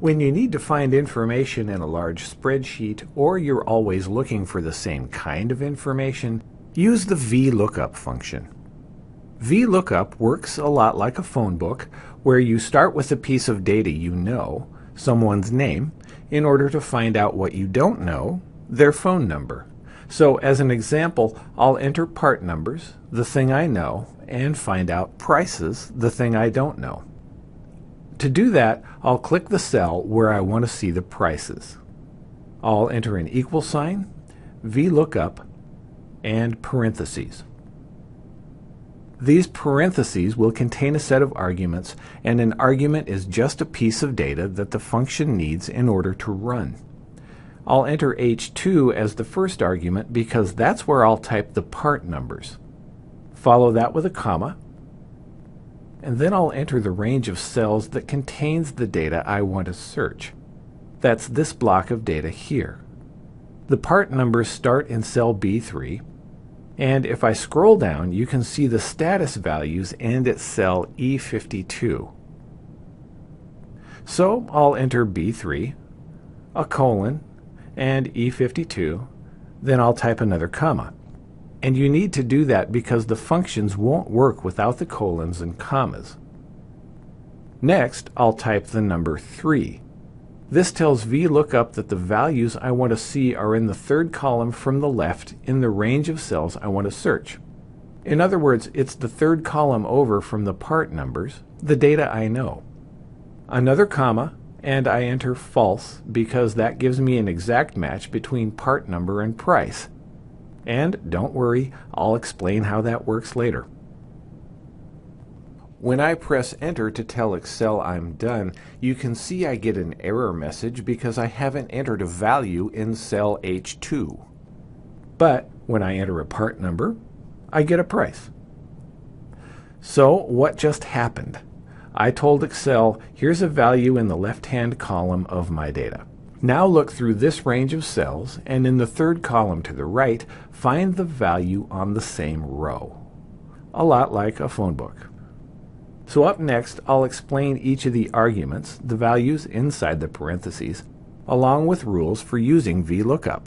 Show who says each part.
Speaker 1: When you need to find information in a large spreadsheet, or you're always looking for the same kind of information, use the VLOOKUP function. VLOOKUP works a lot like a phone book, where you start with a piece of data you know, someone's name, in order to find out what you don't know, their phone number. So as an example, I'll enter part numbers, the thing I know, and find out prices, the thing I don't know. To do that, I'll click the cell where I want to see the prices. I'll enter an equal sign, VLOOKUP, and parentheses. These parentheses will contain a set of arguments, and an argument is just a piece of data that the function needs in order to run. I'll enter H2 as the first argument because that's where I'll type the part numbers. Follow that with a comma, and then I'll enter the range of cells that contains the data I want to search. That's this block of data here. The part numbers start in cell B3, and if I scroll down, you can see the status values end at cell E52. So I'll enter B3, a colon, and E52, then I'll type another comma. And you need to do that because the functions won't work without the colons and commas. Next, I'll type the number 3. This tells VLOOKUP that the values I want to see are in the third column from the left in the range of cells I want to search. In other words, it's the third column over from the part numbers, the data I know. Another comma, and I enter false because that gives me an exact match between part number and price. And don't worry, I'll explain how that works later. When I press enter to tell Excel I'm done, you can see I get an error message because I haven't entered a value in cell H2. But when I enter a part number, I get a price. So what just happened? I told Excel, here's a value in the left-hand column of my data. Now look through this range of cells, and in the third column to the right, find the value on the same row. A lot like a phone book. So up next, I'll explain each of the arguments, the values inside the parentheses, along with rules for using VLOOKUP.